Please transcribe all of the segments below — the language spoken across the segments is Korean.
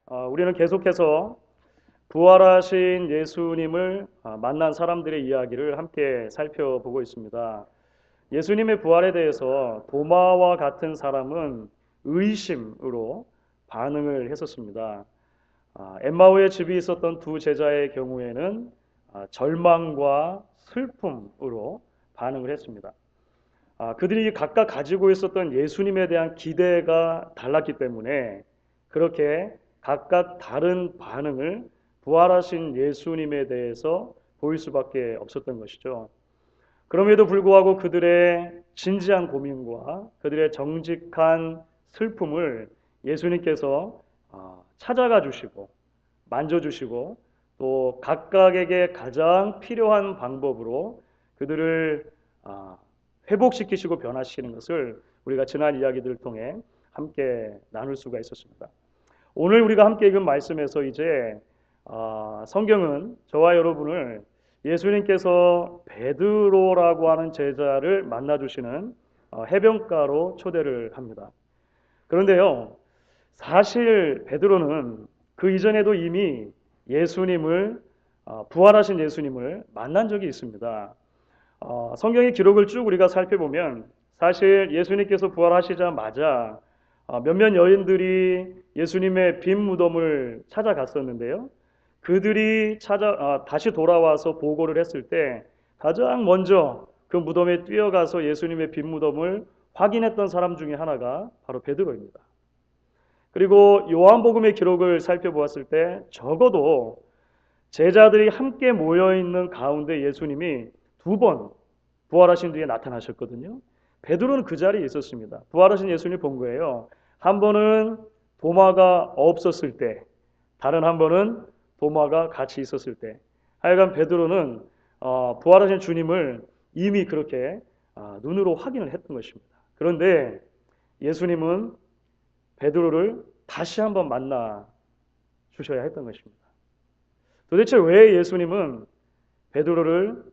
우리는 계속해서 부활하신 예수님을 만난 사람들의 이야기를 함께 살펴보고 있습니다. 예수님의 부활에 대해서 도마와 같은 사람은 의심으로 반응을 했었습니다. 엠마오의 집이 있었던 두 제자의 경우에는 절망과 슬픔으로 반응을 했습니다. 그들이 각각 가지고 있었던 예수님에 대한 기대가 달랐기 때문에 그렇게 각각 다른 반응을 부활하신 예수님에 대해서 보일 수밖에 없었던 것이죠. 그럼에도 불구하고 그들의 진지한 고민과 그들의 정직한 슬픔을 예수님께서 찾아가 주시고 만져주시고 또 각각에게 가장 필요한 방법으로 그들을 회복시키시고 변화시키는 것을 우리가 지난 이야기들을 통해 함께 나눌 수가 있었습니다. 오늘 우리가 함께 읽은 말씀에서 이제 성경은 저와 여러분을 예수님께서 베드로라고 하는 제자를 만나주시는 해변가로 초대를 합니다. 그런데요, 사실 베드로는 그 이전에도 이미 예수님을 부활하신 예수님을 만난 적이 있습니다. 성경의 기록을 쭉 우리가 살펴보면 사실 예수님께서 부활하시자마자 몇몇 여인들이 예수님의 빈 무덤을 찾아갔었는데요. 그들이 다시 돌아와서 보고를 했을 때 가장 먼저 그 무덤에 뛰어가서 예수님의 빈 무덤을 확인했던 사람 중에 하나가 바로 베드로입니다. 그리고 요한복음의 기록을 살펴보았을 때 적어도 제자들이 함께 모여 있는 가운데 예수님이 두 번 부활하신 뒤에 나타나셨거든요. 베드로는 그 자리에 있었습니다. 부활하신 예수님을 본 거예요. 한 번은 도마가 없었을 때, 다른 한 번은 도마가 같이 있었을 때. 하여간 베드로는 부활하신 주님을 이미 그렇게 눈으로 확인을 했던 것입니다. 그런데 예수님은 베드로를 다시 한번 만나 주셔야 했던 것입니다. 도대체 왜 예수님은 베드로를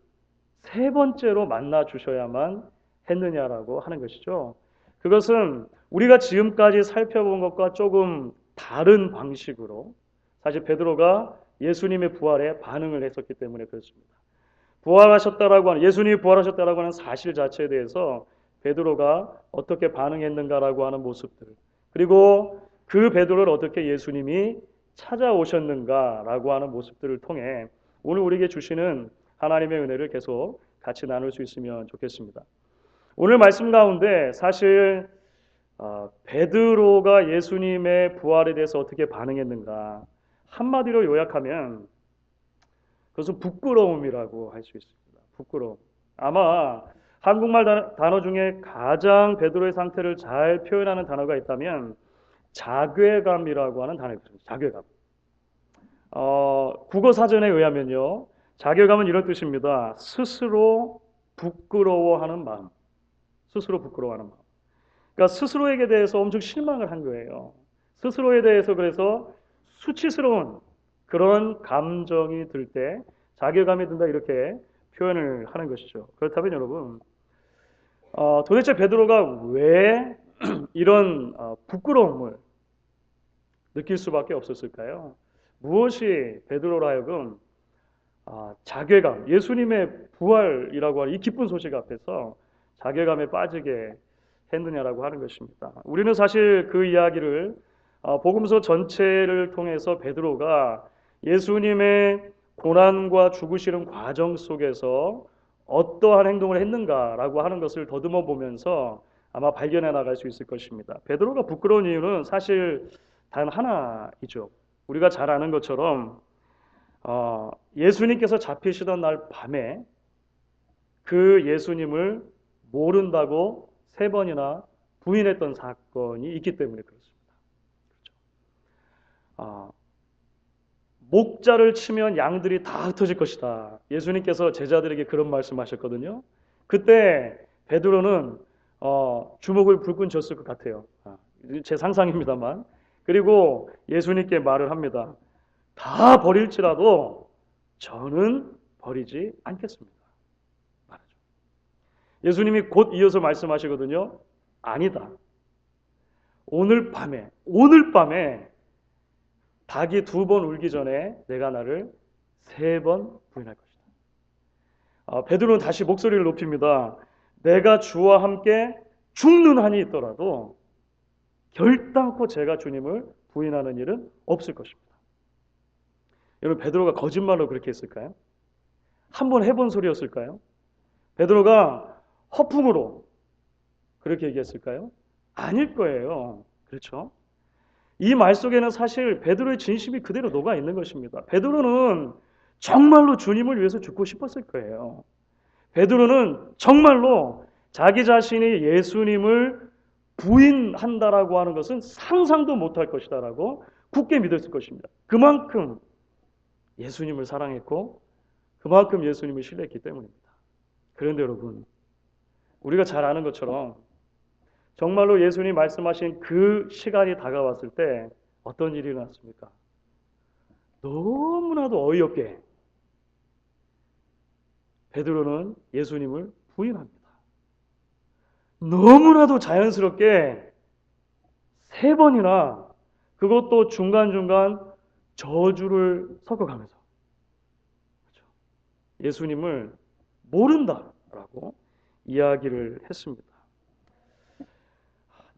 세 번째로 만나 주셔야만 했느냐라고 하는 것이죠. 그것은 우리가 지금까지 살펴본 것과 조금 다른 방식으로 사실 베드로가 예수님의 부활에 반응을 했었기 때문에 그렇습니다. 부활하셨다라고 하는 예수님이 부활하셨다라고 하는 사실 자체에 대해서 베드로가 어떻게 반응했는가라고 하는 모습들 그리고 그 베드로를 어떻게 예수님이 찾아오셨는가라고 하는 모습들을 통해 오늘 우리에게 주시는 하나님의 은혜를 계속 같이 나눌 수 있으면 좋겠습니다. 오늘 말씀 가운데 사실 베드로가 예수님의 부활에 대해서 어떻게 반응했는가 한마디로 요약하면 그것은 부끄러움이라고 할 수 있습니다. 부끄러움. 아마 한국말 단어 중에 가장 베드로의 상태를 잘 표현하는 단어가 있다면 자괴감이라고 하는 단어가 있습니다. 자괴감. 국어 사전에 의하면요. 자괴감은 이런 뜻입니다. 스스로 부끄러워하는 마음. 스스로 부끄러워하는 마음. 그러니까 스스로에게 대해서 엄청 실망을 한 거예요. 스스로에 대해서 그래서 수치스러운 그런 감정이 들 때 자괴감이 든다 이렇게 표현을 하는 것이죠. 그렇다면 여러분, 도대체 베드로가 왜 이런 부끄러움을 느낄 수밖에 없었을까요? 무엇이 베드로로 하여금 자괴감, 예수님의 부활이라고 하는 이 기쁜 소식 앞에서 자괴감에 빠지게 했느냐라고 하는 것입니다. 우리는 사실 그 이야기를 복음서 전체를 통해서 베드로가 예수님의 고난과 죽으시는 과정 속에서 어떠한 행동을 했는가라고 하는 것을 더듬어 보면서 아마 발견해 나갈 수 있을 것입니다. 베드로가 부끄러운 이유는 사실 단 하나이죠. 우리가 잘 아는 것처럼 예수님께서 잡히시던 날 밤에 그 예수님을 모른다고 세 번이나 부인했던 사건이 있기 때문에 그렇습니다. 그렇죠? 목자를 치면 양들이 다 흩어질 것이다. 예수님께서 제자들에게 그런 말씀하셨거든요. 그때 베드로는 주먹을 불끈 쥐었을 것 같아요. 제 상상입니다만. 그리고 예수님께 말을 합니다. 다 버릴지라도 저는 버리지 않겠습니다. 말하죠. 예수님이 곧 이어서 말씀하시거든요. 아니다. 오늘 밤에 닭이 2번 울기 전에 내가 나를 3번 부인할 것이다. 베드로는 다시 목소리를 높입니다. 내가 주와 함께 죽는 한이 있더라도 결단코 제가 주님을 부인하는 일은 없을 것입니다. 여러분, 베드로가 거짓말로 그렇게 했을까요? 한번 해본 소리였을까요? 베드로가 허풍으로 그렇게 얘기했을까요? 아닐 거예요. 그렇죠? 이 말 속에는 사실 베드로의 진심이 그대로 녹아 있는 것입니다. 베드로는 정말로 주님을 위해서 죽고 싶었을 거예요. 베드로는 정말로 자기 자신이 예수님을 부인한다라고 하는 것은 상상도 못할 것이다라고 굳게 믿었을 것입니다. 그만큼 예수님을 사랑했고 그만큼 예수님을 신뢰했기 때문입니다. 그런데 여러분, 우리가 잘 아는 것처럼 정말로 예수님이 말씀하신 그 시간이 다가왔을 때 어떤 일이 일어났습니까? 너무나도 어이없게 베드로는 예수님을 부인합니다. 너무나도 자연스럽게 3번이나, 그것도 중간중간 저주를 섞어가면서 예수님을 모른다라고 이야기를 했습니다.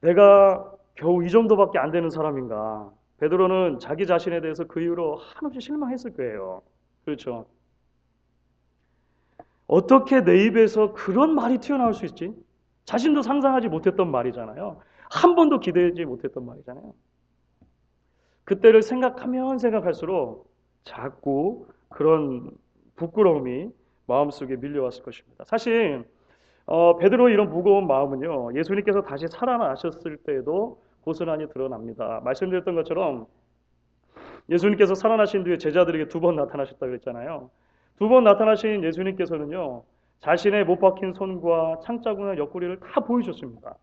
내가 겨우 이 정도밖에 안 되는 사람인가? 베드로는 자기 자신에 대해서 그 이후로 한없이 실망했을 거예요. 그렇죠? 어떻게 내 입에서 그런 말이 튀어나올 수 있지? 자신도 상상하지 못했던 말이잖아요. 한 번도 기대하지 못했던 말이잖아요. 그때를 생각하면 생각할수록 자꾸 그런 부끄러움이 마음속에 밀려왔을 것입니다. 사실 베드로의 이런 무거운 마음은요, 예수님께서 다시 살아나셨을 때에도 고스란히 드러납니다. 말씀드렸던 것처럼 예수님께서 살아나신 뒤에 제자들에게 2번 나타나셨다고 그랬잖아요. 2번 나타나신 예수님께서는요, 자신의 못 박힌 손과 창자국이나 옆구리를 다 보여주셨습니다.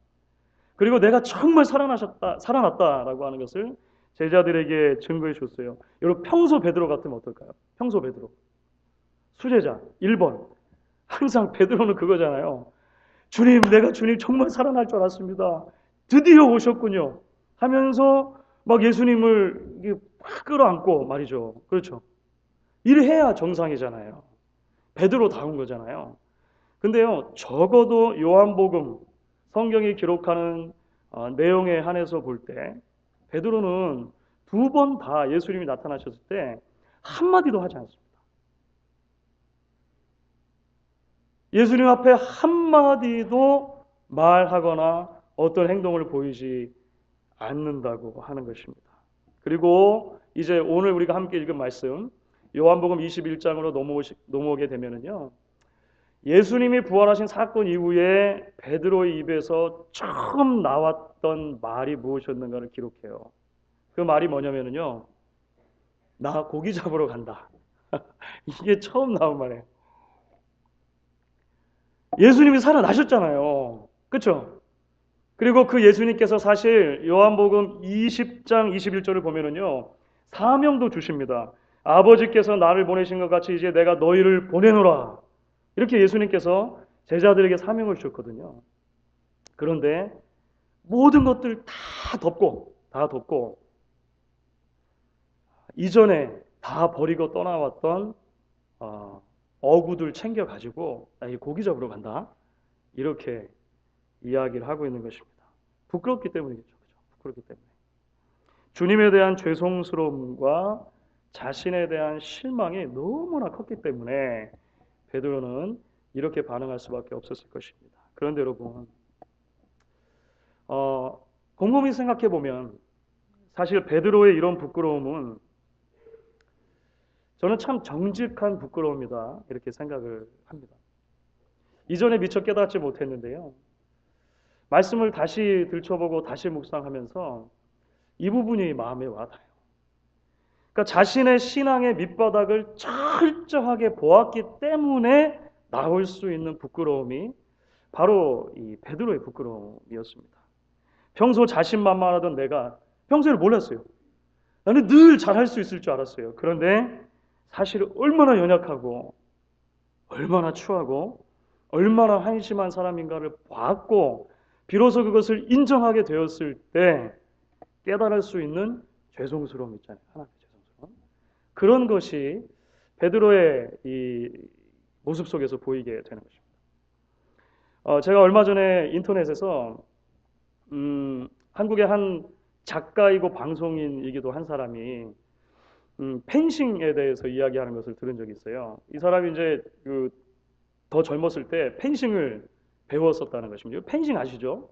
그리고 내가 정말 살아났다라고 하는 것을 제자들에게 증거해 줬어요. 여러분, 평소 베드로 같으면 어떨까요? 평소 베드로. 수제자 1번. 항상 베드로는 그거잖아요. 주님, 내가 주님 정말 살아날 줄 알았습니다. 드디어 오셨군요. 하면서 막 예수님을 확 끌어안고 말이죠. 그렇죠. 이래야 정상이잖아요. 베드로다운 거잖아요. 근데요, 적어도 요한복음 성경이 기록하는 내용에 한해서 볼 때 베드로는 2번 다 예수님이 나타나셨을 때 한마디도 하지 않습니다. 예수님 앞에 한마디도 말하거나 어떤 행동을 보이지 않는다고 하는 것입니다. 그리고 이제 오늘 우리가 함께 읽은 말씀 요한복음 21장으로 넘어오게 되면은요, 예수님이 부활하신 사건 이후에 베드로의 입에서 처음 나왔던 말이 무엇이었는가를 기록해요. 그 말이 뭐냐면요, 나 고기 잡으러 간다. 이게 처음 나온 말이에요. 예수님이 살아나셨잖아요. 그렇죠? 그리고 그 예수님께서 사실 요한복음 20장 21절을 보면은요, 사명도 주십니다. 아버지께서 나를 보내신 것 같이 이제 내가 너희를 보내노라. 이렇게 예수님께서 제자들에게 사명을 주셨거든요. 그런데 모든 것들 다 덮고 이전에 다 버리고 떠나왔던 어구들 챙겨가지고 나 이 고기 잡으러 간다. 이렇게 이야기를 하고 있는 것입니다. 부끄럽기 때문이겠죠. 그렇죠? 부끄럽기 때문에. 주님에 대한 죄송스러움과 자신에 대한 실망이 너무나 컸기 때문에 베드로는 이렇게 반응할 수밖에 없었을 것입니다. 그런데 여러분, 곰곰이 생각해 보면 사실 베드로의 이런 부끄러움은 저는 참 정직한 부끄러움이다 이렇게 생각을 합니다. 이전에 미처 깨닫지 못했는데요, 말씀을 다시 들춰보고 다시 묵상하면서 이 부분이 마음에 와닿아요. 그러니까 자신의 신앙의 밑바닥을 철저하게 보았기 때문에 나올 수 있는 부끄러움이 바로 이 베드로의 부끄러움이었습니다. 평소 자신만만하던 내가 평소에는 몰랐어요. 나는 늘 잘할 수 있을 줄 알았어요. 그런데 사실 얼마나 연약하고 얼마나 추하고 얼마나 한심한 사람인가를 봤고 비로소 그것을 인정하게 되었을 때 깨달을 수 있는 죄송스러움 있잖아요. 하나님이죠. 그런 것이 베드로의 이 모습 속에서 보이게 되는 것입니다. 제가 얼마 전에 인터넷에서 한국의 한 작가이고 방송인이기도 한 사람이 펜싱에 대해서 이야기하는 것을 들은 적이 있어요. 이 사람이 이제 더 젊었을 때 펜싱을 배웠었다는 것입니다. 펜싱 아시죠?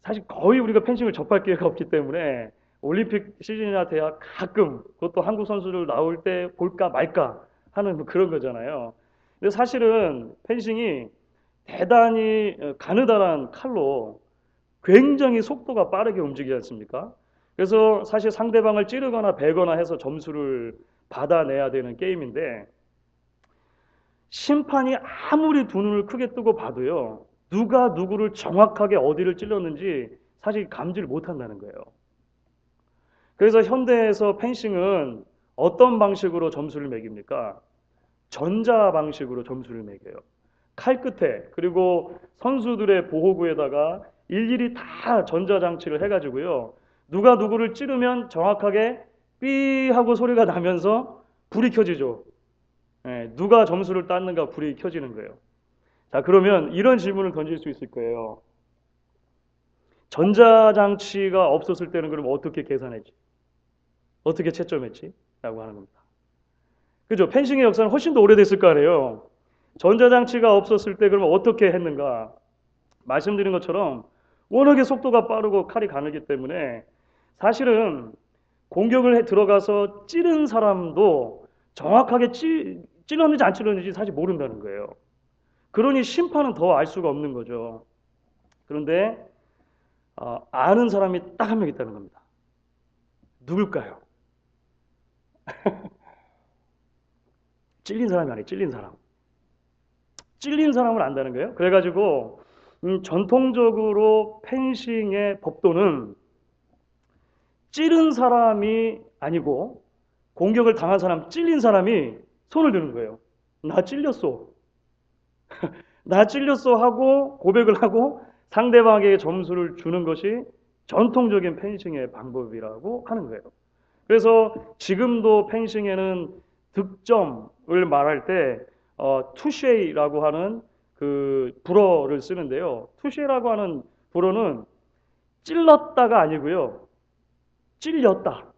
사실 거의 우리가 펜싱을 접할 기회가 없기 때문에 올림픽 시즌이나 돼야 가끔 그것도 한국 선수들 나올 때 볼까 말까 하는 그런 거잖아요. 근데 사실은 펜싱이 대단히 가느다란 칼로 굉장히 속도가 빠르게 움직이지 않습니까? 그래서 사실 상대방을 찌르거나 베거나 해서 점수를 받아내야 되는 게임인데 심판이 아무리 두 눈을 크게 뜨고 봐도요. 누가 누구를 정확하게 어디를 찔렀는지 사실 감지를 못한다는 거예요. 그래서 현대에서 펜싱은 어떤 방식으로 점수를 매깁니까? 전자 방식으로 점수를 매겨요. 칼 끝에 그리고 선수들의 보호구에다가 일일이 다 전자장치를 해가지고요. 누가 누구를 찌르면 정확하게 삐 하고 소리가 나면서 불이 켜지죠. 누가 점수를 땄는가 불이 켜지는 거예요. 자, 그러면 이런 질문을 던질 수 있을 거예요. 전자장치가 없었을 때는 그럼 어떻게 계산했지? 어떻게 채점했지? 라고 하는 겁니다. 그죠? 펜싱의 역사는 훨씬 더 오래됐을 거 아니에요. 전자장치가 없었을 때 그러면 어떻게 했는가? 말씀드린 것처럼 워낙에 속도가 빠르고 칼이 가늘기 때문에 사실은 공격을 들어가서 찌른 사람도 정확하게 찔렀는지 안 찔렀는지 사실 모른다는 거예요. 그러니 심판은 더 알 수가 없는 거죠. 그런데 아는 사람이 딱 한 명 있다는 겁니다. 누굴까요? 찔린 사람이 아니에요. 찔린 사람. 찔린 사람을 안다는 거예요. 그래가지고 전통적으로 펜싱의 법도는 찌른 사람이 아니고 공격을 당한 사람, 찔린 사람이 손을 드는 거예요. 나 찔렸어. 나 찔렸어 하고 고백을 하고 상대방에게 점수를 주는 것이 전통적인 펜싱의 방법이라고 하는 거예요. 그래서 지금도 펜싱에는 득점을 말할 때 투쉐이라고 하는 그 불어를 쓰는데요. 투쉐이라고 하는 불어는 찔렀다가 아니고요. 찔렸다.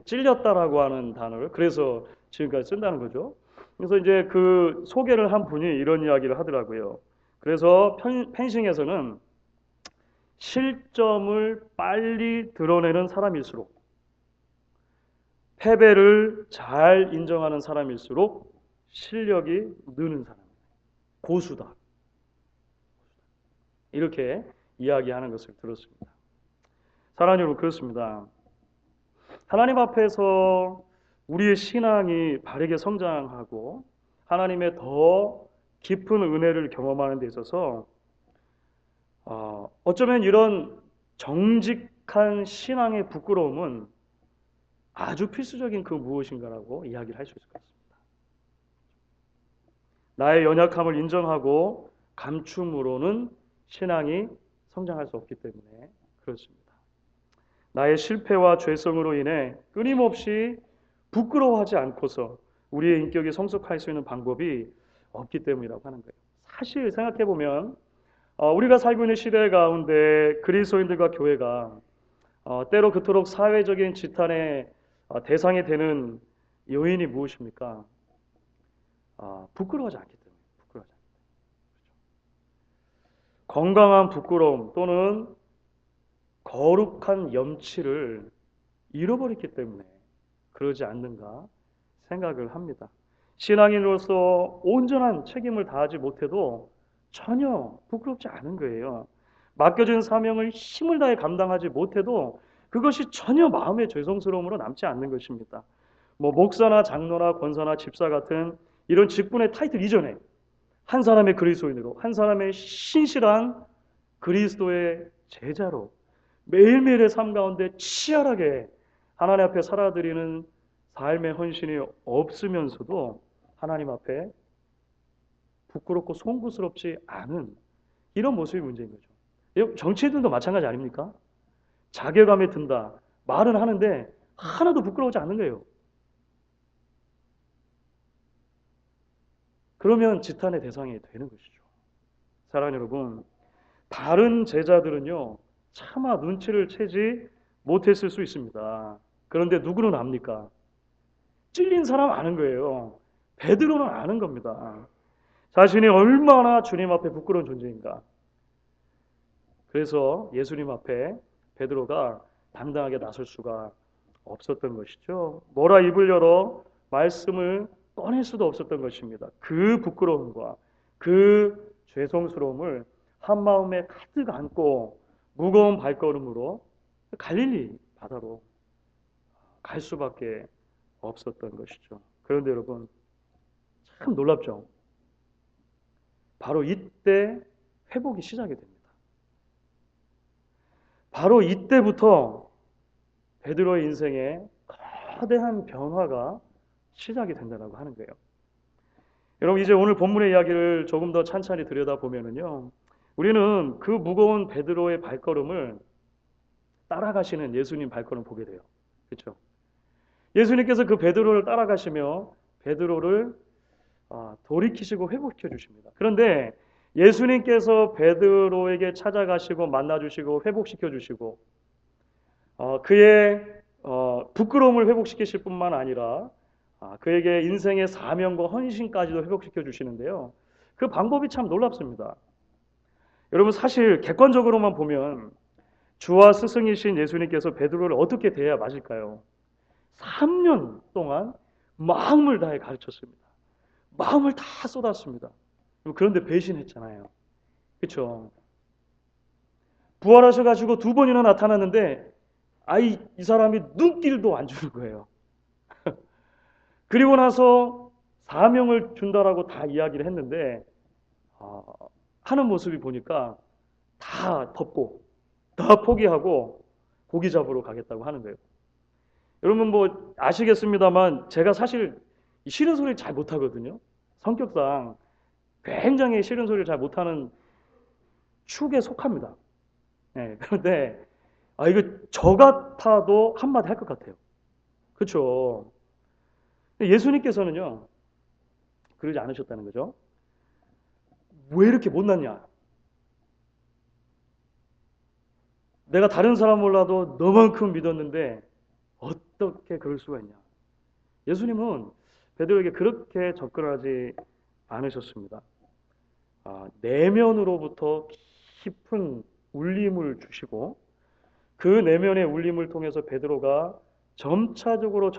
찔렸다라고 하는 단어를 그래서 지금까지 쓴다는 거죠. 그래서 이제 그 소개를 한 분이 이런 이야기를 하더라고요. 그래서 펜싱에서는 실점을 빨리 드러내는 사람일수록 패배를 잘 인정하는 사람일수록 실력이 느는 사람, 고수다. 이렇게 이야기하는 것을 들었습니다. 사랑하는 여러분, 그렇습니다. 하나님 앞에서 우리의 신앙이 바르게 성장하고 하나님의 더 깊은 은혜를 경험하는 데 있어서 어쩌면 이런 정직한 신앙의 부끄러움은 아주 필수적인 그 무엇인가라고 이야기를 할 수 있을 것 같습니다. 나의 연약함을 인정하고 감춤으로는 신앙이 성장할 수 없기 때문에 그렇습니다. 나의 실패와 죄성으로 인해 끊임없이 부끄러워하지 않고서 우리의 인격이 성숙할 수 있는 방법이 없기 때문이라고 하는 거예요. 사실 생각해보면 우리가 살고 있는 시대 가운데 그리스도인들과 교회가 때로 그토록 사회적인 지탄의 대상이 되는 요인이 무엇입니까? 부끄러워하지 않기 때문에. 부끄러워하지 않기 때문에. 건강한 부끄러움 또는 거룩한 염치를 잃어버렸기 때문에 그러지 않는가 생각을 합니다. 신앙인으로서 온전한 책임을 다하지 못해도 전혀 부끄럽지 않은 거예요. 맡겨진 사명을 힘을 다해 감당하지 못해도 그것이 전혀 마음의 죄송스러움으로 남지 않는 것입니다. 목사나 장로나 권사나 집사 같은 이런 직분의 타이틀 이전에 한 사람의 그리스도인으로 한 사람의 신실한 그리스도의 제자로 매일매일의 삶 가운데 치열하게 하나님 앞에 살아드리는 삶의 헌신이 없으면서도 하나님 앞에 부끄럽고 송구스럽지 않은 이런 모습이 문제인 거죠. 정치인들도 마찬가지 아닙니까? 자괴감에 든다. 말은 하는데 하나도 부끄러워하지 않는 거예요. 그러면 지탄의 대상이 되는 것이죠. 사랑하는 여러분, 다른 제자들은요, 차마 눈치를 채지 못했을 수 있습니다. 그런데 누구는 압니까? 찔린 사람 아는 거예요. 베드로는 아는 겁니다. 자신이 얼마나 주님 앞에 부끄러운 존재인가. 그래서 예수님 앞에 베드로가 당당하게 나설 수가 없었던 것이죠. 뭐라 입을 열어 말씀을 꺼낼 수도 없었던 것입니다. 그 부끄러움과 그 죄송스러움을 한 마음에 가득 안고 무거운 발걸음으로 갈릴리 바다로 갈 수밖에 없었던 것이죠. 그런데 여러분, 참 놀랍죠? 바로 이때 회복이 시작이 됩니다. 바로 이때부터 베드로의 인생에 거대한 변화가 시작이 된다고 하는 거예요. 여러분, 이제 오늘 본문의 이야기를 조금 더 찬찬히 들여다보면요, 우리는 그 무거운 베드로의 발걸음을 따라가시는 예수님 발걸음 보게 돼요. 그렇죠? 예수님께서 그 베드로를 따라가시며 베드로를 돌이키시고 회복시켜 주십니다. 그런데 예수님께서 베드로에게 찾아가시고 만나주시고 회복시켜 주시고 그의 부끄러움을 회복시키실 뿐만 아니라 그에게 인생의 사명과 헌신까지도 회복시켜 주시는데요. 그 방법이 참 놀랍습니다. 여러분, 사실 객관적으로만 보면 주와 스승이신 예수님께서 베드로를 어떻게 대해야 맞을까요? 3년 동안 마음을 다해 가르쳤습니다. 마음을 다 쏟았습니다. 그런데 배신했잖아요. 그렇죠? 부활하셔가지고 2번이나 나타났는데 이 사람이 눈길도 안 주는 거예요. 그리고 나서 사명을 준다라고 다 이야기를 했는데 하는 모습이 보니까 다 덮고 다 포기하고 고기 잡으러 가겠다고 하는 거예요. 여러분 뭐 아시겠습니다만 제가 사실 싫은 소리 잘 못하거든요. 성격상 굉장히 싫은 소리를 잘 못하는 축에 속합니다. 네, 그런데 이거 저 같아도 한마디 할 것 같아요. 그렇죠? 예수님께서는요 그러지 않으셨다는 거죠. 왜 이렇게 못났냐? 내가 다른 사람 몰라도 너만큼 믿었는데 어떻게 그럴 수가 있냐? 예수님은 베드로에게 그렇게 접근하지 않으셨습니다. 내면으로부터 깊은 울림을 주시고 그 내면의 울림을 통해서 베드로가 점차적으로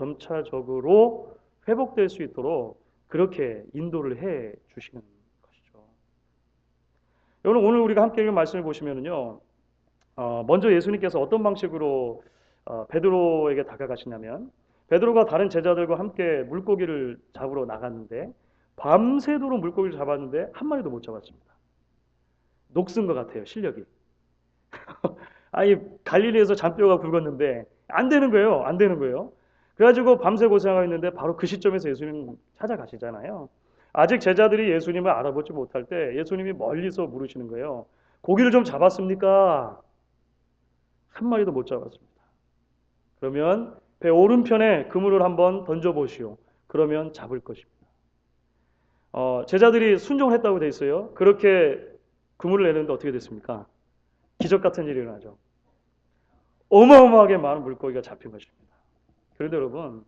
회복될 수 있도록 그렇게 인도를 해 주시는 것이죠. 여러분 오늘 우리가 함께 읽은 말씀을 보시면요, 먼저 예수님께서 어떤 방식으로 베드로에게 다가가시냐면 베드로가 다른 제자들과 함께 물고기를 잡으러 나갔는데 밤새도록 물고기를 잡았는데 한 마리도 못 잡았습니다. 녹슨 것 같아요, 실력이. 갈릴리에서 잔뼈가 굵었는데 안 되는 거예요. 안 되는 거예요. 그래가지고 밤새 고생하고 있는데 바로 그 시점에서 예수님 찾아가시잖아요. 아직 제자들이 예수님을 알아보지 못할 때 예수님이 멀리서 물으시는 거예요. 고기를 좀 잡았습니까? 한 마리도 못 잡았습니다. 그러면 배 오른편에 그물을 한번 던져보시오. 그러면 잡을 것입니다. 제자들이 순종을 했다고 돼 있어요. 그렇게 그물을 내는데 어떻게 됐습니까? 기적 같은 일이 일어나죠. 어마어마하게 많은 물고기가 잡힌 것입니다. 그런데 여러분,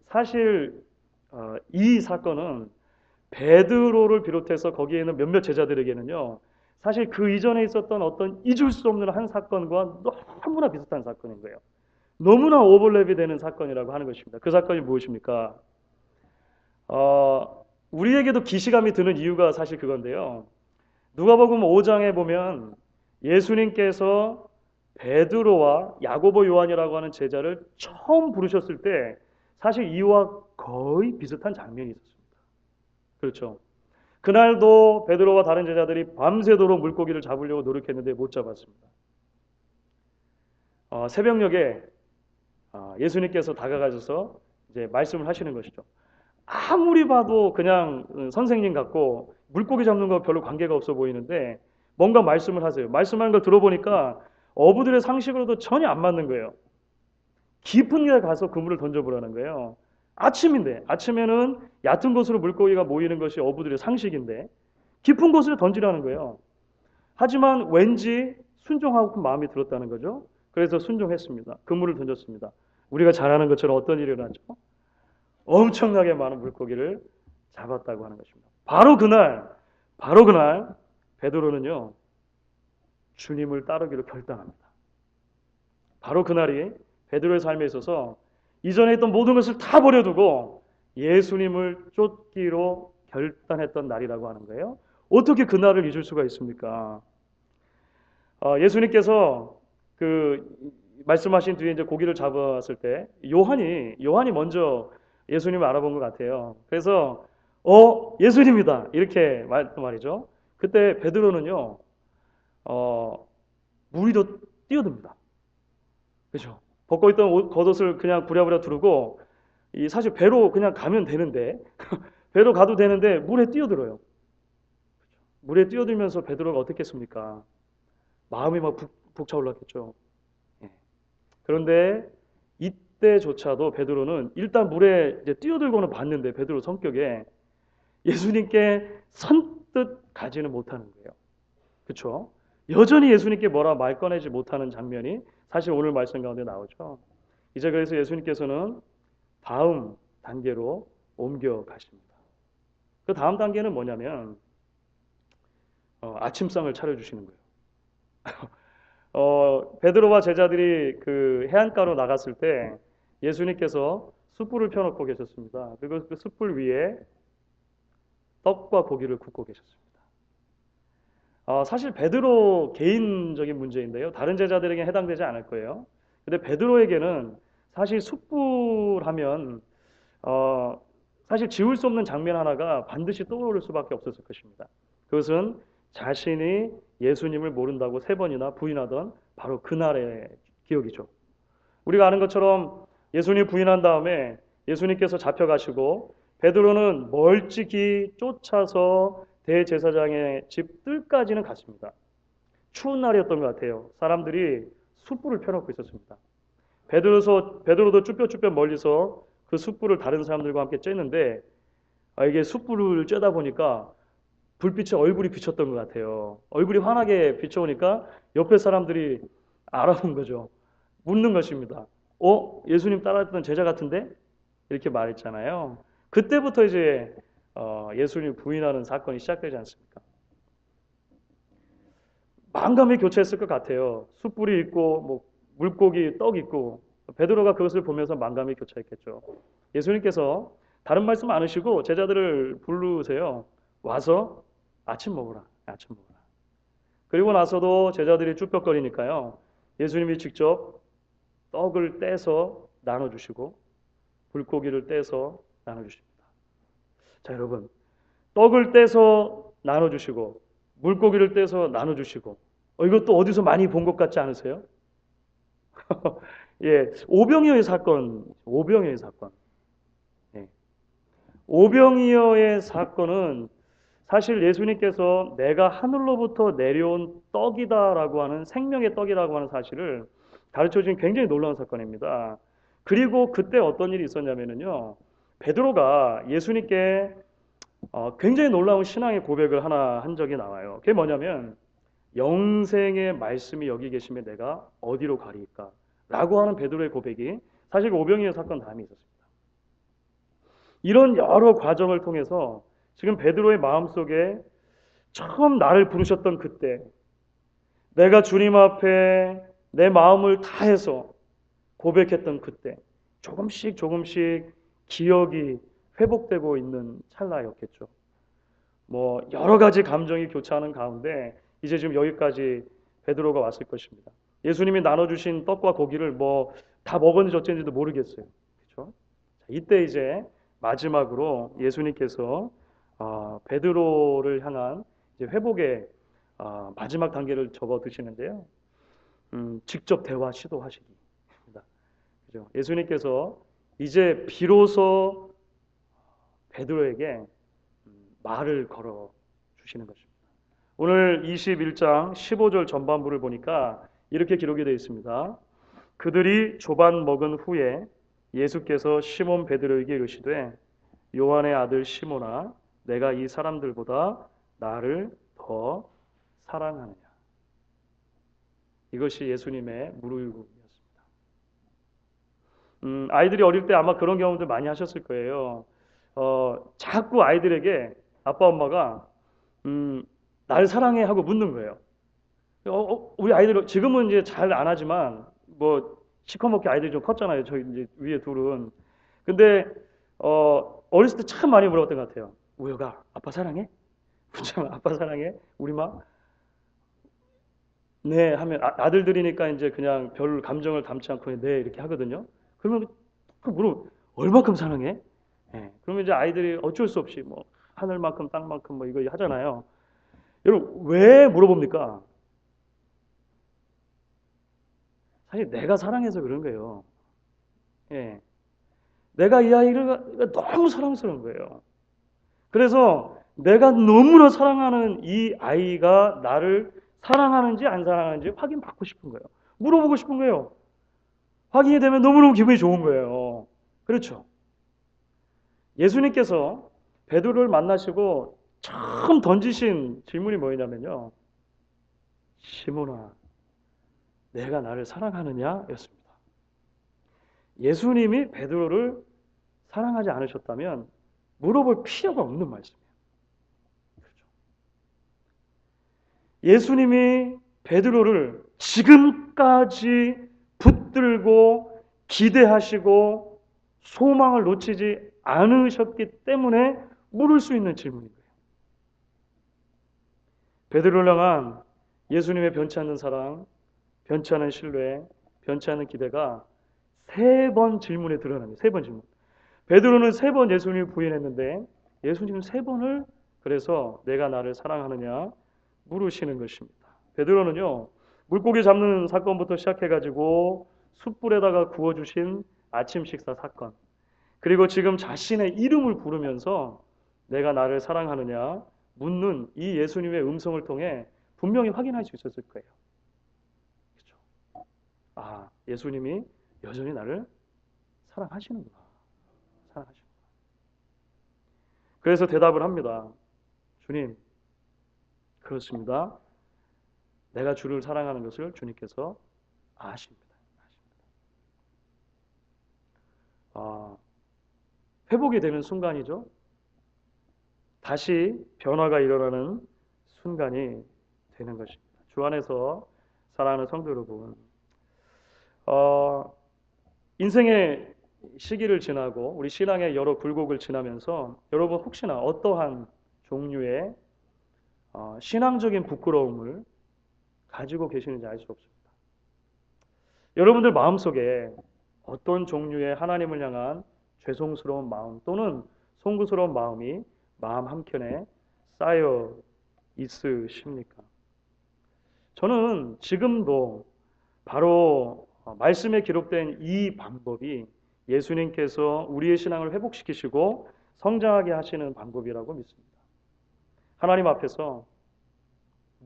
사실 이 사건은 베드로를 비롯해서 거기에 있는 몇몇 제자들에게는요, 사실 그 이전에 있었던 어떤 잊을 수 없는 한 사건과 너무나 비슷한 사건인 거예요. 너무나 오버랩이 되는 사건이라고 하는 것입니다. 그 사건이 무엇입니까? 우리에게도 기시감이 드는 이유가 사실 그건데요. 누가복음 5장에 보면 예수님께서 베드로와 야고보 요한이라고 하는 제자를 처음 부르셨을 때 사실 이와 거의 비슷한 장면이 있었습니다. 그렇죠. 그날도 베드로와 다른 제자들이 밤새도록 물고기를 잡으려고 노력했는데 못 잡았습니다. 새벽녘에 예수님께서 다가가셔서 이제 말씀을 하시는 것이죠. 아무리 봐도 그냥 선생님 같고 물고기 잡는 거 별로 관계가 없어 보이는데 뭔가 말씀을 하세요. 말씀하는 걸 들어보니까 어부들의 상식으로도 전혀 안 맞는 거예요. 깊은 데 가서 그물을 던져보라는 거예요. 아침인데, 아침에는 얕은 곳으로 물고기가 모이는 것이 어부들의 상식인데 깊은 곳으로 던지라는 거예요. 하지만 왠지 순종하고 마음이 들었다는 거죠. 그래서 순종했습니다. 그물을 던졌습니다. 우리가 잘 아는 것처럼 어떤 일이 일어났죠? 엄청나게 많은 물고기를 잡았다고 하는 것입니다. 바로 그날 베드로는요, 주님을 따르기로 결단합니다. 바로 그날이 베드로의 삶에 있어서 이전에 했던 모든 것을 다 버려두고 예수님을 쫓기로 결단했던 날이라고 하는 거예요. 어떻게 그날을 잊을 수가 있습니까? 예수님께서 그 말씀하신 뒤에 이제 고기를 잡았을 때 요한이 먼저 예수님을 알아본 것 같아요. 그래서 예수님이다 이렇게 말이죠. 그때 베드로는요 무리로 뛰어듭니다. 그렇죠? 벗고 있던 겉옷을 그냥 부랴부랴 두르고 사실 배로 그냥 가면 되는데 배로 가도 되는데 물에 뛰어들어요. 물에 뛰어들면서 베드로가 어떻게 했습니까? 마음이 막 북차올랐겠죠. 예. 그런데 이때조차도 베드로는 일단 물에 이제 뛰어들고는 봤는데 베드로 성격에 예수님께 선뜻 가지는 못하는 거예요. 그렇죠? 여전히 예수님께 뭐라 말 꺼내지 못하는 장면이 사실 오늘 말씀 가운데 나오죠. 이제 그래서 예수님께서는 다음 단계로 옮겨가십니다. 그 다음 단계는 뭐냐면 아침상을 차려주시는 거예요. 베드로와 제자들이 그 해안가로 나갔을 때 예수님께서 숯불을 펴놓고 계셨습니다. 그리고 그 숯불 위에 떡과 고기를 굽고 계셨습니다. 사실 베드로 개인적인 문제인데요. 다른 제자들에게 해당되지 않을 거예요. 근데 베드로에게는 사실 숯불하면 사실 지울 수 없는 장면 하나가 반드시 떠오를 수밖에 없었을 것입니다. 그것은 자신이 예수님을 모른다고 3번이나 부인하던 바로 그날의 기억이죠. 우리가 아는 것처럼 예수님 부인한 다음에 예수님께서 잡혀가시고 베드로는 멀찍이 쫓아서 대제사장의 집 뜰까지는 갔습니다. 추운 날이었던 것 같아요. 사람들이 숯불을 펴놓고 있었습니다. 베드로도 쭈뼛쭈뼛 멀리서 그 숯불을 다른 사람들과 함께 쬐는데 이게 숯불을 쬐다 보니까 불빛에 얼굴이 비쳤던 것 같아요. 얼굴이 환하게 비춰오니까 옆에 사람들이 알아본 거죠. 묻는 것입니다. 예수님 따라했던 제자 같은데? 이렇게 말했잖아요. 그때부터 이제 예수님 부인하는 사건이 시작되지 않습니까? 만감이 교차했을 것 같아요. 숯불이 있고 뭐 물고기, 떡 있고 베드로가 그것을 보면서 만감이 교차했겠죠. 예수님께서 다른 말씀 안 하시고 제자들을 부르세요. 와서 아침 먹으라. 아침 먹으라. 그리고 나서도 제자들이 쭈뼛거리니까요. 예수님이 직접 떡을 떼서 나눠주시고 물고기를 떼서 나눠주십니다. 자, 여러분. 떡을 떼서 나눠주시고 물고기를 떼서 나눠주시고 이것도 어디서 많이 본 것 같지 않으세요? 예, 오병이어의 사건. 예. 오병이어의 사건은 사실 예수님께서 내가 하늘로부터 내려온 떡이다라고 하는 생명의 떡이라고 하는 사실을 가르쳐 주신 굉장히 놀라운 사건입니다. 그리고 그때 어떤 일이 있었냐면요. 베드로가 예수님께 굉장히 놀라운 신앙의 고백을 하나 한 적이 나와요. 그게 뭐냐면 영생의 말씀이 여기 계시면 내가 어디로 가리까? 라고 하는 베드로의 고백이 사실 오병이어 사건 다음에 있었습니다. 이런 여러 과정을 통해서 지금 베드로의 마음속에 처음 나를 부르셨던 그때 내가 주님 앞에 내 마음을 다해서 고백했던 그때 조금씩 기억이 회복되고 있는 찰나였겠죠. 뭐 여러 가지 감정이 교차하는 가운데 이제 지금 여기까지 베드로가 왔을 것입니다. 예수님이 나눠주신 떡과 고기를 뭐 다 먹었는지 어쩐지도 모르겠어요. 그렇죠? 이때 이제 마지막으로 예수님께서 베드로를 향한 이제 회복의 마지막 단계를 접어 드시는데요. 직접 대화 시도하시기입니다. 그죠? 예수님께서 이제 비로소 베드로에게 말을 걸어 주시는 것입니다. 오늘 21장 15절 전반부를 보니까 이렇게 기록이 되어 있습니다. 그들이 조반 먹은 후에 예수께서 시몬 베드로에게 이르시되 요한의 아들 시몬아 내가 이 사람들보다 나를 더 사랑하느냐. 이것이 예수님의 무료유급이었습니다. 아이들이 어릴 때 아마 그런 경험들 많이 하셨을 거예요. 자꾸 아이들에게 아빠 엄마가 날 사랑해 하고 묻는 거예요. 우리 아이들 지금은 이제 잘 안 하지만 뭐 시커멓게 아이들이 좀 컸잖아요. 저희 이제 위에 둘은. 근데 어렸을 때 참 많이 물어봤던 것 같아요. 우여가 아빠 사랑해? 참 아빠 사랑해? 우리 마? 네 하면 아들들이니까 이제 그냥 별 감정을 담지 않고 네 이렇게 하거든요. 그러면 물어 얼마큼 사랑해? 네. 그러면 이제 아이들이 어쩔 수 없이 뭐 하늘만큼 땅만큼 뭐 이거 하잖아요. 여러분 왜 물어봅니까? 사실 내가 사랑해서 그런 거예요. 예. 내가 이 아이를 너무 사랑스러운 거예요. 그래서 내가 너무나 사랑하는 이 아이가 나를 사랑하는지 안 사랑하는지 확인받고 싶은 거예요. 물어보고 싶은 거예요. 확인이 되면 너무너무 기분이 좋은 거예요. 그렇죠. 예수님께서 베드로를 만나시고 처음 던지신 질문이 뭐였냐면요. 시몬아, 내가 나를 사랑하느냐? 였습니다. 예수님이 베드로를 사랑하지 않으셨다면 물어볼 필요가 없는 말씀이에요. 그렇죠? 예수님이 베드로를 지금까지 붙들고 기대하시고 소망을 놓치지 않으셨기 때문에 물을 수 있는 질문인 거예요. 베드로를 향한 예수님의 변치 않는 사랑, 변치 않은 신뢰, 변치 않은 기대가 세 번 질문에 드러납니다. 세 번 질문. 베드로는 세 번 예수님을 부인했는데 예수님은 세 번을 그래서 내가 나를 사랑하느냐 물으시는 것입니다. 베드로는요 물고기 잡는 사건부터 시작해가지고 숯불에다가 구워주신 아침 식사 사건 그리고 지금 자신의 이름을 부르면서 내가 나를 사랑하느냐 묻는 이 예수님의 음성을 통해 분명히 확인할 수 있었을 거예요. 그렇죠? 아 예수님이 여전히 나를 사랑하시는구나. 사랑하시는구나. 그래서 대답을 합니다. 주님, 그렇습니다. 내가 주를 사랑하는 것을 주님께서 아십니다. 아, 회복이 되는 순간이죠. 다시 변화가 일어나는 순간이 되는 것입니다. 주 안에서 사랑하는 성도 여러분, 인생의 시기를 지나고 우리 신앙의 여러 굴곡을 지나면서 여러분 혹시나 어떠한 종류의 신앙적인 부끄러움을 가지고 계시는지 알 수 없습니다. 여러분들 마음속에 어떤 종류의 하나님을 향한 죄송스러운 마음 또는 송구스러운 마음이 마음 한켠에 쌓여 있으십니까? 저는 지금도 바로 말씀에 기록된 이 방법이 예수님께서 우리의 신앙을 회복시키시고 성장하게 하시는 방법이라고 믿습니다. 하나님 앞에서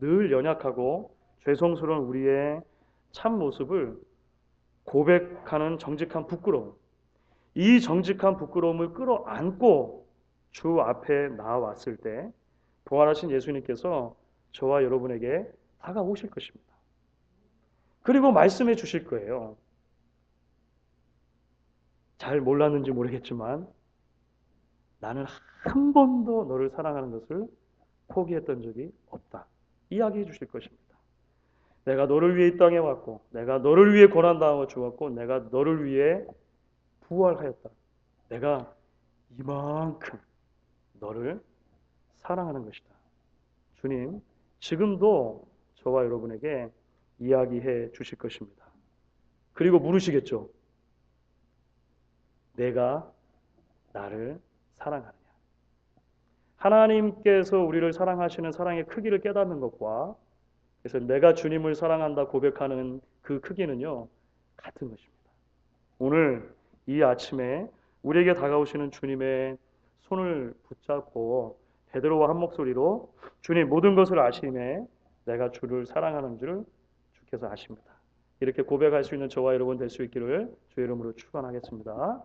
늘 연약하고 죄송스러운 우리의 참 모습을 고백하는 정직한 부끄러움. 이 정직한 부끄러움을 끌어안고 주 앞에 나왔을 때 부활하신 예수님께서 저와 여러분에게 다가오실 것입니다. 그리고 말씀해 주실 거예요. 잘 몰랐는지 모르겠지만 나는 한 번도 너를 사랑하는 것을 포기했던 적이 없다. 이야기해 주실 것입니다. 내가 너를 위해 이 땅에 왔고 내가 너를 위해 고난당하고 죽었고 내가 너를 위해 부활하였다. 내가 이만큼 너를 사랑하는 것이다. 주님, 지금도 저와 여러분에게 이야기해 주실 것입니다. 그리고 물으시겠죠. 내가 나를 사랑하느냐. 하나님께서 우리를 사랑하시는 사랑의 크기를 깨닫는 것과 그래서 내가 주님을 사랑한다 고백하는 그 크기는요, 같은 것입니다. 오늘 이 아침에 우리에게 다가오시는 주님의 손을 붙잡고 베드로와 한 목소리로 주님 모든 것을 아시네 내가 주를 사랑하는 줄 주께서 아십니다. 이렇게 고백할 수 있는 저와 여러분 될 수 있기를 주의 이름으로 축원하겠습니다.